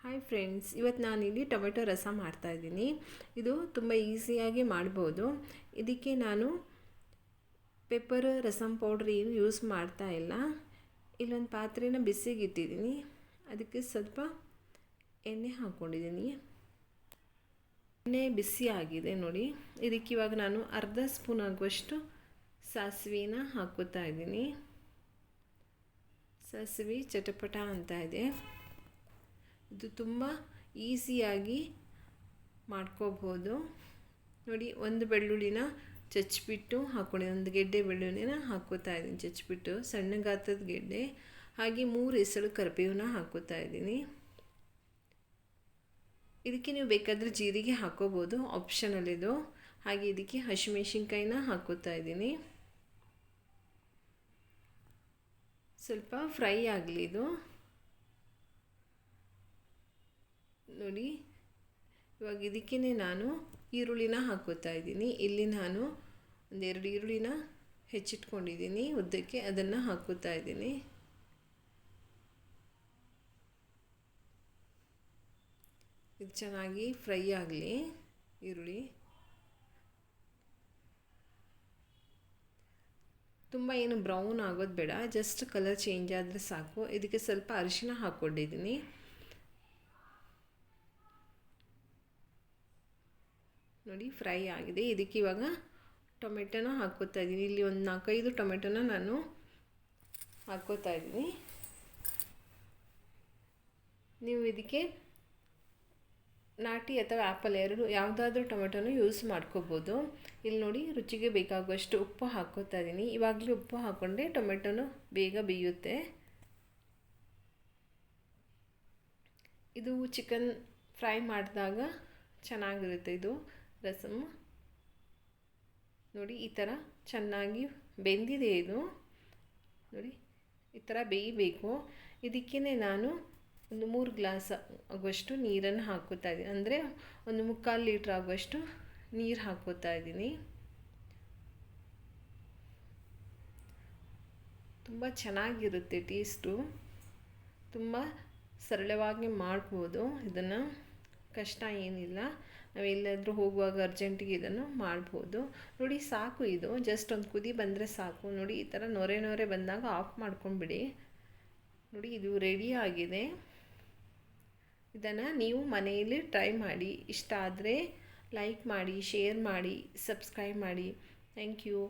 Hi friends, ಇವತ್ತು ನಾನಿಲ್ಲಿ tomato ರಸ ಮಾಡ್ತಾಯಿದ್ದೀನಿ. ಇದು ತುಂಬ ಈಸಿಯಾಗಿ ಮಾಡ್ಬೋದು. ಇದಕ್ಕೆ ನಾನು ಪೆಪ್ಪರ್ ರಸಮ್ ಪೌಡ್ರ್ ಏನು ಯೂಸ್ ಮಾಡ್ತಾ ಇಲ್ಲ. ಇಲ್ಲೊಂದು ಪಾತ್ರೆನ ಬಿಸಿಗೆ ಇಟ್ಟಿದ್ದೀನಿ. ಅದಕ್ಕೆ ಸ್ವಲ್ಪ ಎಣ್ಣೆ ಹಾಕ್ಕೊಂಡಿದ್ದೀನಿ. ಎಣ್ಣೆ ಬಿಸಿ ಆಗಿದೆ ನೋಡಿ. ಇದಕ್ಕೆ ಇವಾಗ ನಾನು ಅರ್ಧ ಸ್ಪೂನ್ ಆಗುವಷ್ಟು ಸಾಸಿವೆನ ಹಾಕೋತಾ ಇದ್ದೀನಿ. ಸಾಸಿವೆ ಚಟಪಟ ಅಂತ ಇದೆ. ಇದು ತುಂಬ ಈಸಿಯಾಗಿ ಮಾಡ್ಕೋಬೋದು ನೋಡಿ. ಒಂದು ಬೆಳ್ಳುಳ್ಳಿನ ಚಚ್ಚಿಬಿಟ್ಟು ಹಾಕ್ಕೊಂಡು, ಒಂದು ಗೆಡ್ಡೆ ಬೆಳ್ಳುಳ್ಳಿನ ಹಾಕ್ಕೋತಾ ಇದ್ದೀನಿ ಚಚ್ಚಿಬಿಟ್ಟು, ಸಣ್ಣ ಗಾತ್ರದ ಗೆಡ್ಡೆ. ಹಾಗೆ 3 ಎಸಳು ಕರಿಬೇವನ್ನ ಹಾಕ್ಕೋತಾ ಇದ್ದೀನಿ. ಇದಕ್ಕೆ ನೀವು ಬೇಕಾದರೆ ಜೀರಿಗೆ ಹಾಕ್ಕೋಬೋದು, ಆಪ್ಷನಲ್ ಇದು. ಹಾಗೆ ಇದಕ್ಕೆ ಹಸಿಮೆಣಸಿನ್ಕಾಯಿನ ಹಾಕ್ಕೋತಾ ಇದ್ದೀನಿ. ಸ್ವಲ್ಪ ಫ್ರೈ ಆಗಲಿ ಇದು ನೋಡಿ. ಇವಾಗ ಇದಕ್ಕೇ ನಾನು ಈರುಳ್ಳಿನ ಹಾಕ್ಕೋತಾ ಇದ್ದೀನಿ. ಇಲ್ಲಿ ನಾನು 2 ಈರುಳ್ಳಿನ ಹೆಚ್ಚಿಟ್ಕೊಂಡಿದ್ದೀನಿ ಉದ್ದಕ್ಕೆ, ಅದನ್ನು ಹಾಕ್ಕೋತಾ ಇದ್ದೀನಿ. ಇದು ಚೆನ್ನಾಗಿ ಫ್ರೈ ಆಗಲಿ ಈರುಳ್ಳಿ. ತುಂಬ ಏನು ಬ್ರೌನ್ ಆಗೋದು ಬೇಡ, ಜಸ್ಟ್ ಕಲರ್ ಚೇಂಜ್ ಆದರೆ ಸಾಕು. ಇದಕ್ಕೆ ಸ್ವಲ್ಪ ಅರಿಶಿನ ಹಾಕ್ಕೊಂಡಿದ್ದೀನಿ. ನೋಡಿ ಫ್ರೈ ಆಗಿದೆ. ಇದಕ್ಕೆ ಇವಾಗ ಟೊಮೆಟೊನ ಹಾಕ್ಕೋತಾ ಇದ್ದೀನಿ. ಇಲ್ಲಿ ಒಂದು 4-5 ಟೊಮೆಟೊನ ನಾನು ಹಾಕ್ಕೋತಾ ಇದ್ದೀನಿ. ನೀವು ಇದಕ್ಕೆ ನಾಟಿ ಅಥವಾ ಆ್ಯಪಲ್ ಯಾವುದಾದ್ರೂ ಟೊಮೆಟೊನ ಯೂಸ್ ಮಾಡ್ಕೋಬೋದು. ಇಲ್ಲಿ ನೋಡಿ, ರುಚಿಗೆ ಬೇಕಾಗುವಷ್ಟು ಉಪ್ಪು ಹಾಕ್ಕೋತಾ ಇದ್ದೀನಿ. ಇವಾಗಲೇ ಉಪ್ಪು ಹಾಕ್ಕೊಂಡ್ರೆ ಟೊಮೆಟೊನು ಬೇಗ ಬೇಯುತ್ತೆ. ಇದು ಚಿಕನ್ ಫ್ರೈ ಮಾಡಿದಾಗ ಚೆನ್ನಾಗಿರುತ್ತೆ ಇದು ರಸಮ್. ನೋಡಿ, ಈ ಥರ ಚೆನ್ನಾಗಿ ಬೆಂದಿದೆ ಇದು. ನೋಡಿ, ಈ ಥರ ಬೇಯಬೇಕು. ಇದಕ್ಕೇ ನಾನು ಒಂದು 3 ಗ್ಲಾಸ್ ಆಗುವಷ್ಟು ನೀರನ್ನು ಹಾಕ್ಕೋತಾ ಇದ್ದೀನಿ. ಅಂದರೆ ಒಂದು 3/4 ಲೀಟ್ರ್ ಆಗುವಷ್ಟು ನೀರು ಹಾಕ್ಕೋತಾ ಇದ್ದೀನಿ. ತುಂಬ ಚೆನ್ನಾಗಿರುತ್ತೆ ಟೇಸ್ಟು. ತುಂಬ ಸರಳವಾಗಿ ಮಾಡ್ಬೋದು ಇದನ್ನು, ಕಷ್ಟ ಏನಿಲ್ಲ. ನಾವೆಲ್ಲಾದರೂ ಹೋಗುವಾಗ ಅರ್ಜೆಂಟಿಗೆ ಇದನ್ನು ಮಾಡ್ಬೋದು. ನೋಡಿ, ಸಾಕು. ಇದು ಜಸ್ಟ್ ಒಂದು ಕುದಿ ಬಂದರೆ ಸಾಕು. ನೋಡಿ, ಈ ಥರ ನೊರೆ ಬಂದಾಗ ಆಫ್ ಮಾಡ್ಕೊಂಡ್ಬಿಡಿ. ನೋಡಿ, ಇದು ರೆಡಿ ಆಗಿದೆ. ಇದನ್ನು ನೀವು ಮನೆಯಲ್ಲಿ ಟ್ರೈ ಮಾಡಿ. ಇಷ್ಟ ಆದರೆ ಲೈಕ್ ಮಾಡಿ, ಶೇರ್ ಮಾಡಿ, ಸಬ್ಸ್ಕ್ರೈಬ್ ಮಾಡಿ. Thank you.